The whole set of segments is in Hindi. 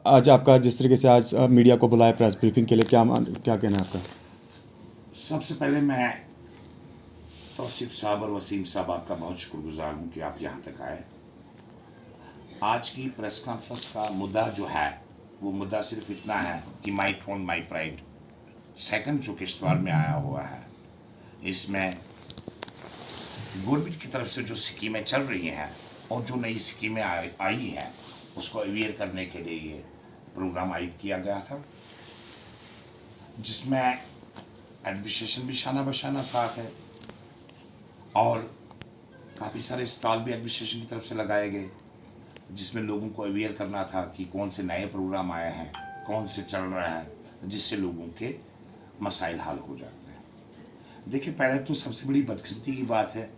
आज आपका जिस तरीके से आज मीडिया को बुलाया प्रेस ब्रीफिंग के लिए, क्या कहना है आपका? सबसे पहले मैं तौसीफ साहब और वसीम साहब आपका बहुत शुक्रगुजार हूँ कि आप यहाँ तक आए। आज की प्रेस कॉन्फ्रेंस का मुद्दा जो है वो मुद्दा सिर्फ इतना है कि माई थ्रोन माई प्राइड सेकंड जो किश्तवाड़ में आया हुआ है, इसमें गवर्नमेंट की तरफ से जो स्कीमें चल रही हैं और जो नई स्कीमें आई हैं उसको अवेयर करने के लिए ये प्रोग्राम आयोजित किया गया था, जिसमें एडमिनिस्ट्रेशन भी शाना बशाना साथ है और काफ़ी सारे स्टॉल भी एडमिनिस्ट्रेशन की तरफ से लगाए गए, जिसमें लोगों को अवेयर करना था कि कौन से नए प्रोग्राम आए हैं, कौन से चल रहे हैं, जिससे लोगों के मसाइल हल हो जाते हैं। देखिए, पहले तो सबसे बड़ी बदकिस्मती की बात है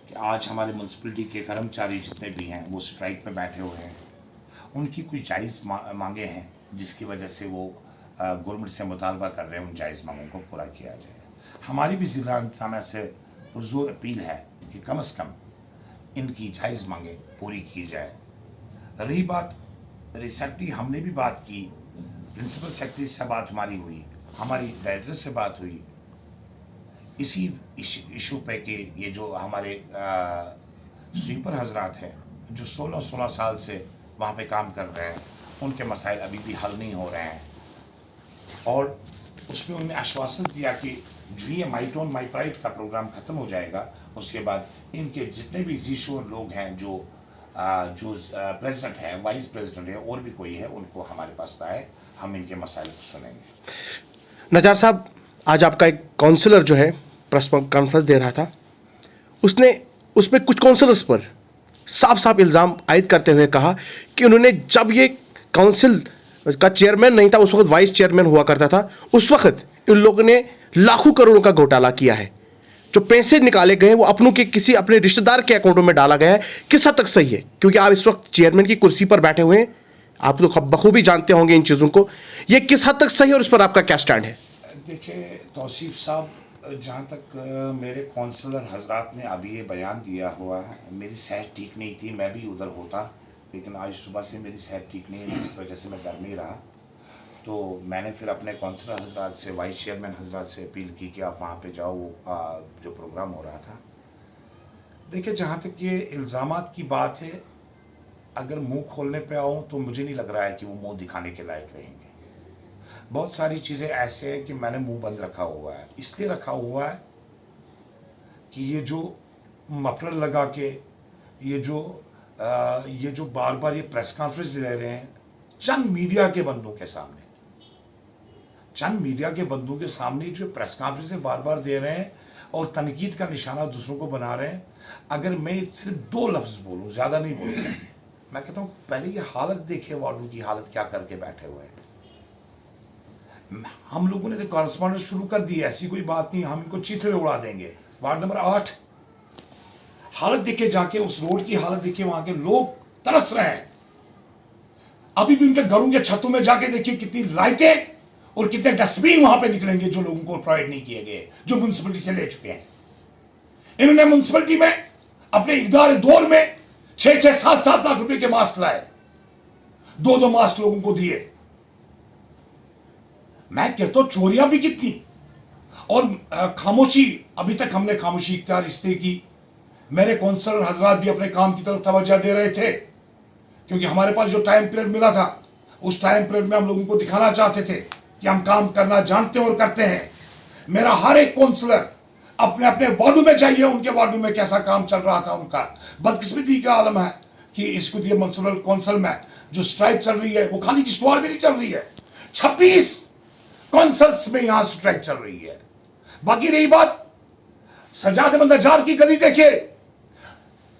कि आज हमारे म्यूनसिपलिटी के कर्मचारी जितने भी हैं वो स्ट्राइक पे बैठे हुए हैं। उनकी कुछ जायज़ मांगे हैं जिसकी वजह से वो गवर्नमेंट से मुतालबा कर रहे हैं उन जायज़ मांगों को पूरा किया जाए। हमारी भी ज़िला इंतज़ामिया से पुरज़ोर अपील है कि कम से कम इनकी जायज़ मांगें पूरी की जाए। रही बात, रिसेंटली हमने भी बात की, प्रिंसिपल सेक्रेटरी से बात हमारी हुई, हमारी डायरेक्टर से बात हुई इसी इशू पे कि ये जो हमारे स्वीपर हजरात हैं जो 16 साल से वहाँ पे काम कर रहे हैं, उनके मसाइल अभी भी हल नहीं हो रहे हैं। और उसमें उन्होंने आश्वासन दिया कि जो ये माई टोन माई प्राइड का प्रोग्राम ख़त्म हो जाएगा उसके बाद इनके जितने भी जीशोर लोग हैं जो प्रेसिडेंट हैं, वाइस प्रेसिडेंट है और भी कोई है, उनको हमारे पास आए, हम इनके मसाइल को सुनेंगे। नज़ार साहब, आज आपका एक काउंसलर जो है प्रेस कॉन्फ्रेंस दे रहा था, उसमें कुछ काउंसलर्स पर साफ साफ इल्ज़ाम आयद करते हुए कहा कि उन्होंने जब ये काउंसिल का चेयरमैन नहीं था, उस वक्त वाइस चेयरमैन हुआ करता था, उस वक्त इन लोगों ने लाखों करोड़ों का घोटाला किया है। जो पैसे निकाले गए वो अपने रिश्तेदार के अकाउंटों में डाला गया है। किस हद तक सही है? क्योंकि आप इस वक्त चेयरमैन की कुर्सी पर बैठे हुए हैं, आप तो बखूबी जानते होंगे इन चीज़ों को। ये किस हद तक सही है और इस पर आपका क्या स्टैंड है? देखिए तौसीफ साहब, जहाँ तक मेरे काउंसलर हजरात ने अभी ये बयान दिया हुआ है, मेरी सेहत ठीक नहीं थी, मैं भी उधर होता, लेकिन आज सुबह से मेरी सेहत ठीक नहीं है जिसकी वजह से मैं घर में ही रहा। तो मैंने फिर अपने काउंसलर हजरात से, वाइस चेयरमैन हजरात से अपील की कि आप वहाँ पे जाओ, वो जो प्रोग्राम हो रहा था। देखिए, जहाँ तक ये इल्ज़ामात की बात है, अगर मुंह खोलने पे आऊँ तो मुझे नहीं लग रहा है कि वो मुंह दिखाने के लायक रहेंगे। बहुत सारी चीज़ें ऐसे हैं कि मैंने मुंह बंद रखा हुआ है, इसलिए रखा हुआ है कि ये जो मफलर लगा के ये जो बार बार ये प्रेस कॉन्फ्रेंस दे रहे हैं चंद मीडिया के बंदों के सामने जो प्रेस कॉन्फ्रेंस बार बार दे रहे हैं और तनकीद का निशाना दूसरों को बना रहे हैं। अगर मैं सिर्फ 2 लफ्ज़ बोलूँ, ज़्यादा नहीं बोलूँगा, मैं कहता हूँ पहले ये हालत देखिए, वार्डों की हालत क्या करके बैठे हुए हैं। हम लोगों ने तो कॉरेस्पॉन्डेंस शुरू कर दी, ऐसी कोई बात नहीं, हम इनको चीथड़े उड़ा देंगे। वार्ड नंबर 8 हालत देखे, जाके उस रोड की हालत देखिए, वहां के लोग तरस रहे हैं। अभी भी उनके घरों के छतों में जाके देखिए कितनी लाइटें और कितने डस्टबिन वहां पे निकलेंगे जो लोगों को प्रोवाइड नहीं किए गए, जो म्यूनसिपलिटी से ले चुके हैं। इन्होंने म्यूनसिपलिटी में अपने इकदार दौर में 6-6, 7-7 लाख रुपए के मास्क लाए, 2-2 मास्क लोगों को दिए। मैं कहता हूं चोरियां भी कितनी, और खामोशी, अभी तक हमने खामोशी इख्तियार इसलिए की, मेरे काउंसलर हजरात भी अपने काम की तरफ तवज्जो दे रहे थे, क्योंकि हमारे पास जो टाइम पीरियड मिला था उस टाइम पीरियड में हम लोगों को दिखाना चाहते थे कि हम काम करना जानते हैं और करते हैं। मेरा हर एक काउंसलर अपने अपने वार्डों में जाइए, उनके वार्डों में कैसा काम चल रहा था उनका। बदकिस्मती का आलम है कि इसको दिए म्युनिसिपल काउंसिल में जो स्ट्राइक चल रही है वो खाली किश्तवाड़ में नहीं चल रही है, 26 काउंसिल्स में यहां स्ट्राइक चल रही है। बाकी रही बात सजाद अहमद नजार की गली, देखिए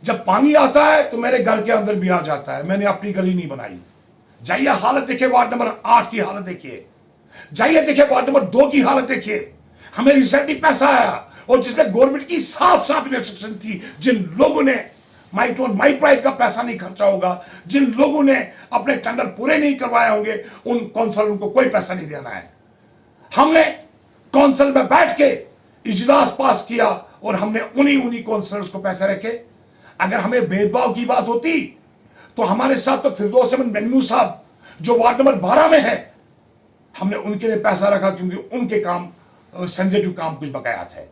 जब पानी आता है तो मेरे घर के अंदर भी आ जाता है, मैंने अपनी गली नहीं बनाई। जाइए हालत देखिए, वार्ड नंबर 8 की हालत देखिए, जाइए देखिए वार्ड नंबर 2 की हालत देखिए। हमें रिसेंटली पैसा आया और जिसमें गवर्नमेंट की साफ साफ इंस्ट्रक्शन थी, जिन लोगों ने माई टोन माई प्राइड का पैसा नहीं खर्चा होगा, जिन लोगों ने अपने टेंडर पूरे नहीं करवाए होंगे, उन काउंसलरों को कोई पैसा नहीं देना है। हमने काउंसिल में बैठ के इजलास पास किया और हमने उन्हीं काउंसलर्स को पैसे रखे। अगर हमें भेदभाव की बात होती तो हमारे साथ तो फिरदौस अहमद मेमनू साहब जो वार्ड नंबर 12 में है, हमने उनके लिए पैसा रखा क्योंकि उनके काम सेंसिटिव काम कुछ बकाया थे।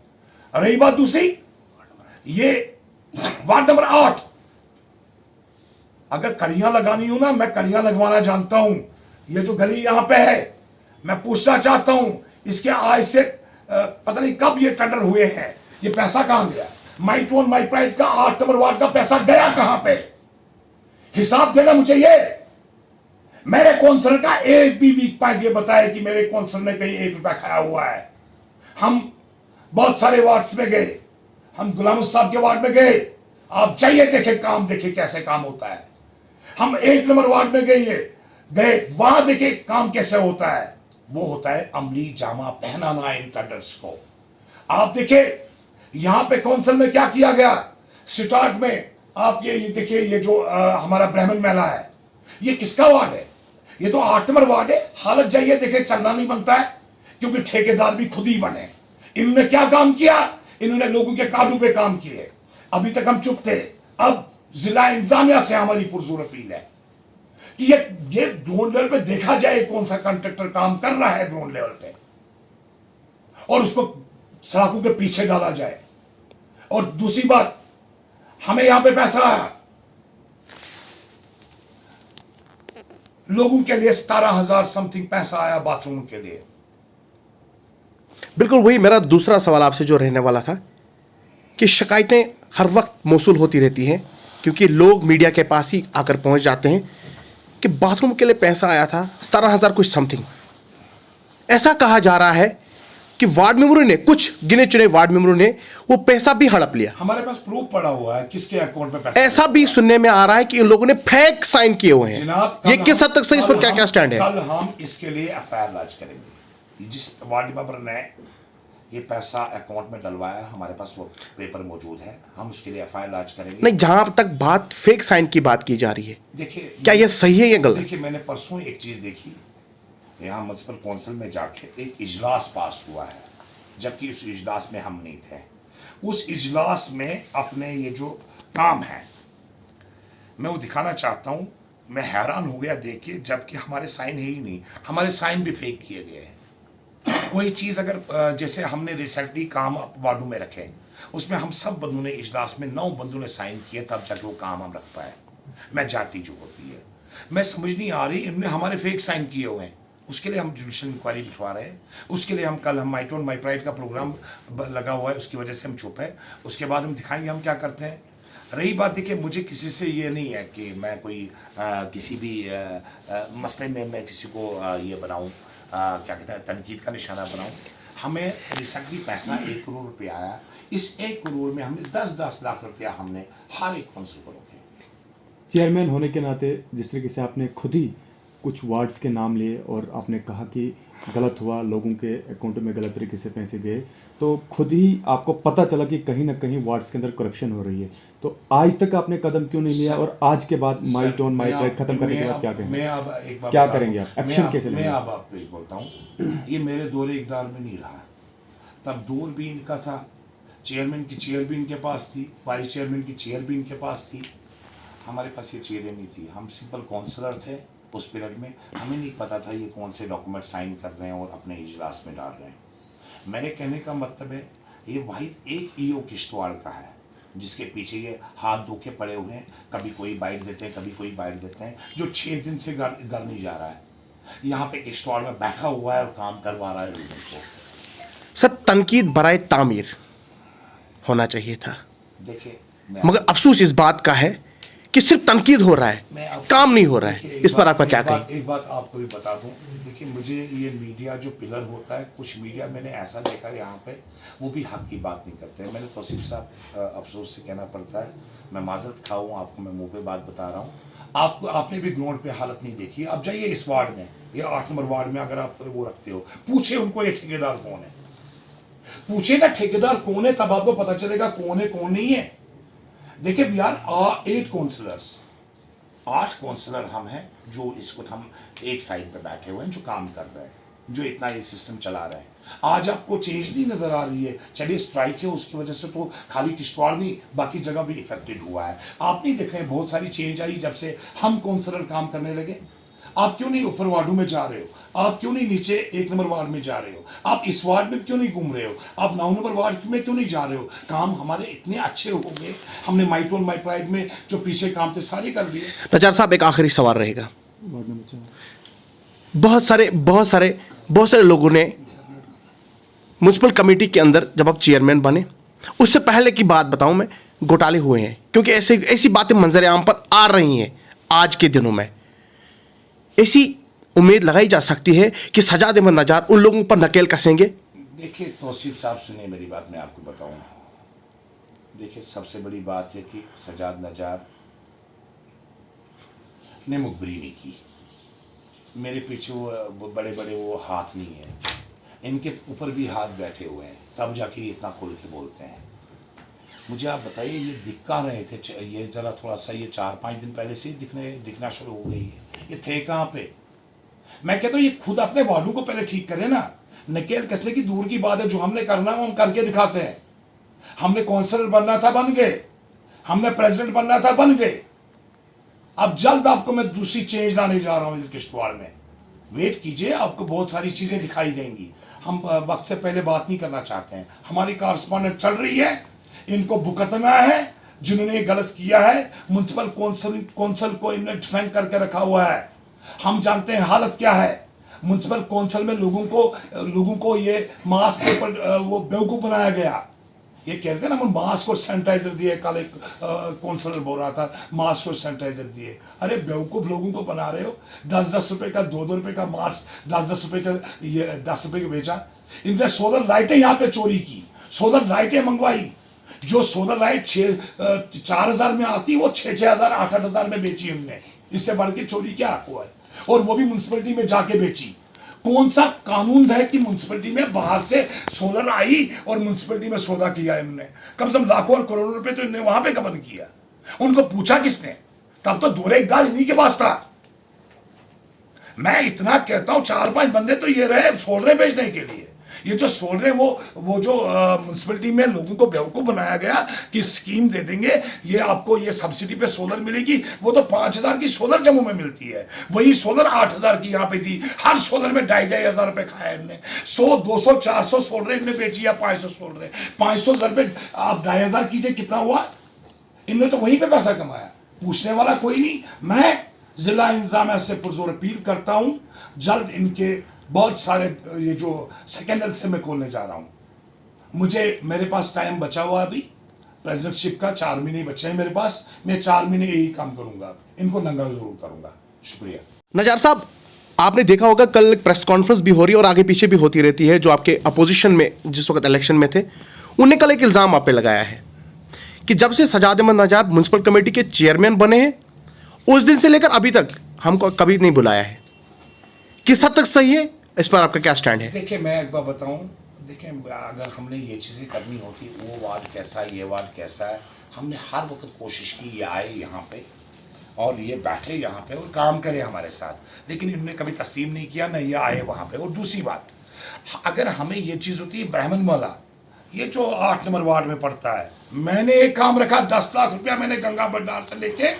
रही बात दूसरी, ये वार्ड नंबर 8, अगर कड़ियां लगानी हो ना, मैं कड़ियां लगवाना जानता हूं। ये जो गली यहां पे है, मैं पूछना चाहता हूं, इसके आज से पता नहीं कब ये टेंडर हुए हैं, ये पैसा कहां गया? माई टोन माई प्राइड का 8 नंबर वार्ड का पैसा गया कहां पे? हिसाब देना मुझे। ये मेरे कौंसलर का एक भी वीक पॉइंट ये बताया कि मेरे कौंसलर ने कहीं 1 रुपया खाया हुआ है। हम बहुत सारे वार्ड्स में गए, हम गुलाम साहब के वार्ड में गए, आप जाइए देखे काम, देखिए कैसे काम होता है। हम 1 नंबर वार्ड में गए वहां देखे काम कैसे होता है। वो होता है अमली जामा पहनाना इन टेंडर्स को। आप देखे यहां पे कौंसिल में क्या किया गया। स्टार्ट में आप ये देखिए, ये जो हमारा ब्राह्मण मेला है, ये किसका वार्ड है? ये तो 8 नंबर वार्ड है। हालत जाइए देखे, चलना नहीं बनता है क्योंकि ठेकेदार भी खुद ही बने। इन्होंने क्या काम किया? इन्होंने लोगों के काडू पे काम किए। अभी तक हम चुप थे, अब जिला इंतजामिया से हमारी पुरजोर अपील है कि ये ग्राउंड लेवल पे देखा जाए कौन सा कॉन्ट्रैक्टर काम कर रहा है ग्राउंड लेवल पे, और उसको सड़कों के पीछे डाला जाए। और दूसरी बात, हमें यहां पे पैसा आया लोगों के लिए, 17,000 समथिंग पैसा आया बाथरूम के लिए। बिल्कुल वही मेरा दूसरा सवाल आपसे जो रहने वाला था कि शिकायतें हर वक्त मौसूल होती रहती हैं क्योंकि लोग मीडिया के पास ही आकर पहुंच जाते हैं कि बाथरूम के लिए पैसा आया था 17,000 कुछ समथिंग। ऐसा कहा जा रहा है कि वार्ड मेंबरों ने, कुछ गिने चुने वार्ड मेंबरों ने वो पैसा भी हड़प लिया। हमारे पास प्रूफ पड़ा हुआ है किसके अकाउंट में पैसा। ऐसा भी सुनने में आ रहा है कि इन लोगों ने फेक साइन किए हुए हैं। जनाब, ये किस हद तक सही, इस पर क्या क्या स्टैंड है? कल हम इसके लिए एफआईआर लॉन्च करेंगे। जिस वार्ड मेंबर ने ये पैसा अकाउंट में डलवाया, हमारे पास वो पेपर मौजूद है, हम उसके लिए एफआईआर लॉन्च करेंगे। नहीं, जहां तक बात फेक साइन की बात की जा रही है, देखिए क्या ये सही है या गलत? देखिए, मैंने परसों एक चीज देखी, यहाँ म्युनिसिपल काउंसिल में जाके एक इजलास पास हुआ है, जबकि उस इजलास में हम नहीं थे। उस इजलास में अपने ये जो काम है मैं वो दिखाना चाहता हूँ। मैं हैरान हो गया देख के, जबकि हमारे साइन है ही नहीं, हमारे साइन भी फेक किए गए हैं। कोई चीज़ अगर जैसे हमने रिसेंटली काम वार्डों में रखे, उसमें हम सब बंदों ने इजलास में 9 बंदों ने साइन किए, तब जाके वो काम हम रख पाए। मैं जाती जो होती है, मैं समझ नहीं आ रही, इनने हमारे फेक साइन किए हुए हैं। उसके लिए हम जुडिशल इंक्वायरी बिठवा रहे हैं। उसके लिए हम माई टोन माई प्राइड का प्रोग्राम लगा हुआ है, उसकी वजह से हम चुप है। उसके बाद हम दिखाएंगे हम क्या करते हैं। रही बात देखिए, मुझे किसी से ये नहीं है कि मैं कोई किसी भी मसले में मैं किसी को ये बनाऊं, क्या कहते हैं, तनकीद का निशाना बनाऊं। हमें रिसेंटली पैसा 1 करोड़ रुपया आया। इस 1 करोड़ में हमने 10-10 लाख रुपया हमने हर एक कौंसिल को रोके। चेयरमैन होने के नाते जिस तरीके से आपने खुद ही कुछ वार्ड्स के नाम लिए और आपने कहा कि गलत हुआ, लोगों के अकाउंट में गलत तरीके से पैसे गए, तो खुद ही आपको पता चला कि कहीं ना कहीं वार्ड्स के अंदर करप्शन हो रही है, तो आज तक आपने कदम क्यों नहीं लिया? और आज के बाद माई टोन माई प्राइड खत्म करने के बाद क्या करेंगे? मैं अब एक बात क्या करेंगे आप? एक्शन कैसे लेंगे? मैं अब आपको एक बोलता हूँ, ये मेरे दौरे इक़्तिदार में नहीं रहा। तब दौर भी इनका था, चेयरमैन की चेयर भी इनके पास थी, वाइस चेयरमैन की चेयर भी इनके पास थी। हमारे पास ये चेयरें नहीं थी, हम सिंपल काउंसलर थे। उस पीरियड में हमें नहीं पता था ये कौन से डॉक्यूमेंट साइन कर रहे हैं और अपने इजलास में डाल रहे हैं। मेरे कहने का मतलब है, ये वाहिद एक ईओ किश्तवाड़ का है जिसके पीछे ये हाथ धोखे पड़े हुए हैं। कभी कोई बाइट देते हैं, कभी कोई बाइट देते हैं, जो 6 दिन से घर नहीं जा रहा है। यहाँ पे किश्तवाड़ में बैठा हुआ है और काम करवा रहा है लोगों को। सर, तनकीद बराए तामीर होना चाहिए था। देखिए, मगर अफसोस इस बात का है कि सिर्फ तनकीद हो रहा है, काम नहीं हो रहा है। इस पर आपका क्या कहें? एक बात आपको भी बता दूं, देखिए मुझे ये मीडिया जो पिलर होता है, कुछ मीडिया मैंने ऐसा देखा यहाँ पे, वो भी हक की बात नहीं करते। मैंने तौसीफ साहब अफसोस से कहना पड़ता है, मैं माजरत खाऊँ आपको, मैं मुँह पे बात बता रहा हूँ। आपने भी ग्राउंड पे हालत नहीं देखी। आप जाइए इस वार्ड में, या 8 नंबर वार्ड में, अगर आप वो रखते हो, पूछे उनको ये ठेकेदार कौन है, पूछे ना ठेकेदार कौन है, तब आपको पता चलेगा कौन है कौन नहीं है। देखिए, वी आर 8 काउंसलर्स, 8 काउंसलर हम हैं जो इसको हम एक साइड पे बैठे हुए हैं, जो काम कर रहे हैं, जो इतना ये सिस्टम चला रहे हैं। आज आपको चेंज नहीं नजर आ रही है। चलिए स्ट्राइक है, उसकी वजह से तो खाली किश्तवाड़ नहीं, बाकी जगह भी इफेक्टेड हुआ है। आप नहीं देख रहे हैं, बहुत सारी चेंज आई जब से हम काउंसलर काम करने लगे। आप क्यों नहीं ऊपर वार्डों में जा रहे हो? आप क्यों नहीं नीचे 1 नंबर वार्ड में जा रहे हो? आप इस वार्ड में क्यों नहीं घूम रहे हो? आप 9 नंबर वार्ड में क्यों नहीं जा रहे हो? काम हमारे इतने अच्छे हो गए, हमने माई टोन माई प्राइड में जो पीछे काम थे सारे कर दिए। नजार साहब, एक आखिरी सवाल रहेगा। Ward number 4। बहुत सारे लोगों ने म्यूनसिपल कमेटी के अंदर जब आप चेयरमैन बने, उससे पहले की बात बताऊं मैं, घोटाले हुए हैं, क्योंकि ऐसी बातें मंजर आम पर आ रही हैं आज के दिनों में। ऐसी उम्मीद लगाई जा सकती है कि सजाद अहमद नजार उन लोगों पर नकेल कसेंगे। देखिए तौसीफ साहब, सुनिए मेरी बात, मैं आपको बताऊं। देखिए सबसे बड़ी बात है कि सजाद नजार ने मुखबरी नहीं की। मेरे पीछे वो बड़े बड़े वो हाथ नहीं है, इनके ऊपर भी हाथ बैठे हुए हैं, तब जाके ये इतना खुल के बोलते हैं। मुझे आप बताइए, ये दिख कहाँ रहे थे? ये ज़रा थोड़ा सा, ये 4-5 दिन पहले से ही दिखना शुरू हो गई है। ये थे कहाँ पे? मैं कहता हूँ ये खुद अपने वार्डों को पहले ठीक करें ना। नकेल कसने की दूर की बात है, जो हमने करना है हम करके दिखाते हैं। हमने काउंसलर बनना था, बन गए। हमने प्रेसिडेंट बनना था, बन गए। अब जल्द आपको मैं दूसरी चेंज लाने जा रहा हूँ इधर किश्तवाड़ में। वेट कीजिए, आपको बहुत सारी चीज़ें दिखाई देंगी। हम वक्त से पहले बात नहीं करना चाहते हैं। हमारी कॉरेस्पॉन्डेंट चल रही है, इनको भुगतना है जिन्होंने ये गलत किया है। म्युनिसिपल कौंसिल को इन्होंने डिफेंड करके रखा हुआ है। हम जानते हैं हालत क्या है। म्युनिसिपल कौंसिल में लोगों को ये मास्क के ऊपर वो बेवकूफ़ बनाया गया। ये कहते हैं ना, हम मास्क और सैनिटाइजर दिए। कल एक काउंसलर बोल रहा था मास्क और सैनिटाइजर दिए। अरे बेवकूफ़ लोगों को बना रहे हो। 10-10 रुपए का, 2-2 रुपए का मास्क 10-10 रुपए का, ये 10 रुपए का बेचा। इनने सोलर लाइटें यहाँ पे चोरी की, सोलर लाइटें मंगवाई। जो सोलर लाइट 4,000 में आती, वो 6,000 8,000 में बेची उनने। इससे बढ़ के चोरी क्या हुआ है? और वो भी म्युनिसिपैलिटी में जाके बेची। कौन सा कानून है कि म्युनिसिपैलिटी में बाहर से सोलर आई और म्युनिसिपैलिटी में सौदा किया इन्होंने? कम से कम लाखों और करोड़ों रुपए तो इन्होंने वहां पे गबन किया। उनको पूछा किसने? तब तो दोहरे इकदार इन्हीं के पास था। मैं इतना कहता हूं, 4-5 बंदे तो ये रहे सोलर बेचने के लिए। ये जो सोलर वो जो म्युनिसिपैलिटी में लोगों को बेवकूफ़ बनाया गया कि स्कीम दे देंगे, ये आपको ये सब्सिडी पे सोलर मिलेगी। वो तो 5,000 की सोलर जम्मू में मिलती है, वही सोलर 8,000 की यहाँ पे थी। हर सोलर में 2,500 रुपये खाया इनने। 100, 200, 400 सोलर इनने बेची या 500 सोलर। 500 रुपये आप 2,500 कीजिए, कितना हुआ? इनने तो वहीं पर पैसा कमाया। पूछने वाला कोई नहीं। मैं जिला इंतजामिया से पुरजोर अपील करता हूँ, जल्द इनके बहुत सारे ये जो सेकेंडल से मैं खोलने जा रहा हूँ। मेरे पास टाइम बचा हुआ अभी प्रेसिडेंटशिप का, 4 महीने बचे हैं मेरे पास। मैं 4 महीने यही काम करूँगा, इनको नंगा जरूर करूँगा। शुक्रिया। नजार साहब, आपने देखा होगा कल प्रेस कॉन्फ्रेंस भी हो रही है और आगे पीछे भी होती रहती है। जो आपके अपोजिशन में जिस वक्त इलेक्शन में थे, उनने कल एक इल्ज़ाम आप पे लगाया है कि जब से सजाद अहमद नजार म्यूनसिपल कमेटी के चेयरमैन बने हैं, उस दिन से लेकर अभी तक हमको कभी नहीं बुलाया है। किस हद तक सही है? इस पर आपका क्या स्टैंड है? देखिए मैं एक बार बताऊं, देखिए अगर हमने ये चीज़ें करनी होती, वो वार्ड कैसा है, ये वार्ड कैसा है, हमने हर वक्त कोशिश की ये आए यहाँ पे और ये बैठे यहाँ पे और काम करे हमारे साथ। लेकिन इन्होंने कभी तस्लीम नहीं किया, न ये आए वहाँ पे। और दूसरी बात, अगर हमें ये चीज़ होती है ब्राह्मण वाला, ये जो 8 नंबर वार्ड में पड़ता है, मैंने एक काम रखा, 10 लाख रुपया मैंने गंगा भंडार से लेके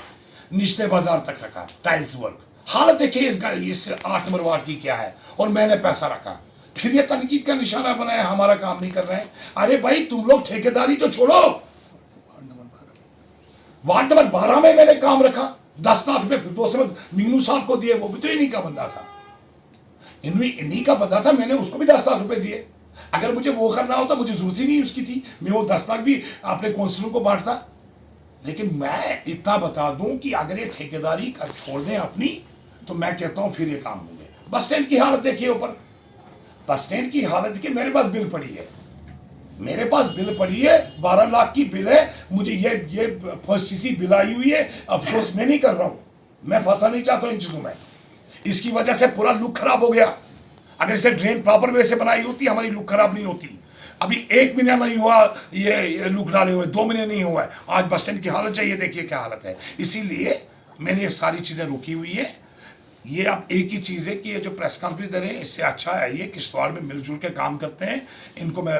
निचले बाजार तक रखा, टाइल्स वर्क। हालत देखिए इस 8 नंबर वार्ड की क्या है, और मैंने पैसा रखा। फिर ये तनकीद का निशाना बनाया, हमारा काम नहीं कर रहे हैं। अरे भाई तुम लोग ठेकेदारी तो छोड़ो। वार्ड नंबर 12 में मैंने काम रखा, 10 लाख रुपए फिर 2 मीनू साहब को दिए, वो भी तो इन्हीं का बंदा था। इन्हीं का बंदा था, मैंने उसको भी 10 लाख रुपए दिए। अगर मुझे वो करना होता, मुझे जरूरत ही नहीं उसकी थी, मैं वो 10 लाख भी अपने काउंसिलरों को बांटता। लेकिन मैं इतना बता दूं कि अगर ये ठेकेदारी कर छोड़ दें अपनी, तो मैं कहता हूं फिर ये काम होंगे। बस स्टैंड की हालत देखिए, ऊपर बस स्टैंड की हालत देखिए। मेरे पास बिल पड़ी है, 12 लाख की बिल है। मुझे ये फर्स्ट सीसी बिल आई हुई है। अफसोस मैं नहीं कर रहा हूं, मैं फंसा नहीं चाहता इन चीजों में। इसकी वजह से पूरा लुक खराब हो गया। अगर इसे ड्रेन प्रॉपर वे से बनाई होती, हमारी लुक खराब नहीं होती। अभी 1 महीना नहीं हुआ ये लुक डाले हुए, 2 महीने नहीं हुआ है। आज बस स्टैंड की हालत चाहिए, देखिए क्या हालत है। इसीलिए मैंने ये सारी चीजें रोकी हुई है। ये अब एक ही चीज़ है कि ये जो प्रेस कॉन्फ्रेंस दे रहे हैं, इससे अच्छा है ये किश्तवाड़ में मिलजुल के काम करते हैं। इनको मैं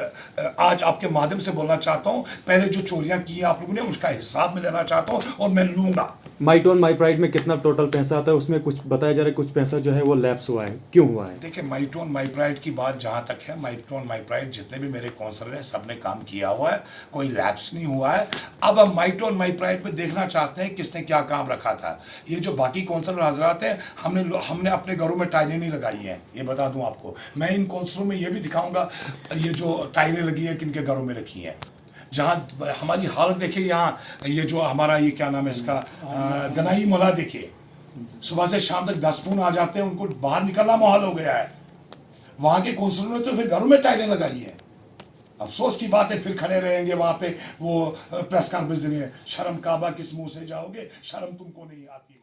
आज आपके माध्यम से बोलना चाहता हूँ, पहले जो चोरियां की है आप लोगों ने उसका हिसाब में लेना चाहता हूँ और मैं लूँगा। माई टोन माई प्राइड में कितना टोटल पैसा आता है, उसमें कुछ बताया जा रहा है, कुछ पैसा जो है वो लैप्स हुआ है, क्यों हुआ है? देखिए, माई टोन माई प्राइड की बात जहाँ तक है, माई टोन माई प्राइड जितने भी मेरे काउंसलर हैं सब ने काम किया हुआ है, कोई लैप्स नहीं हुआ है। अब हम माई टोन माई प्राइड पे देखना चाहते हैं किसने क्या काम रखा था। ये जो बाकी काउंसलर हजरात हैं, हमने अपने घरों में टाइलें नहीं लगाई हैं, ये बता दूं आपको। मैं इन काउंसलरों में ये भी दिखाऊंगा ये जो टाइलें लगी है किनके घरों में रखी हैं। जहाँ हमारी हालत देखिए, यहाँ ये जो हमारा ये क्या नाम है इसका गनाई मोहल्ला देखिए, सुबह से शाम तक 10 फोन आ जाते हैं, उनको बाहर निकलना माहौल हो गया है। वहाँ के काउंसलरों ने तो फिर घरों में टाइलें लगाई है। अफसोस की बात है, फिर खड़े रहेंगे वहाँ पे वो प्रेस कॉन्फ्रेंस देने। शर्म काबा किस मुंह से जाओगे, शर्म तुमको नहीं आती।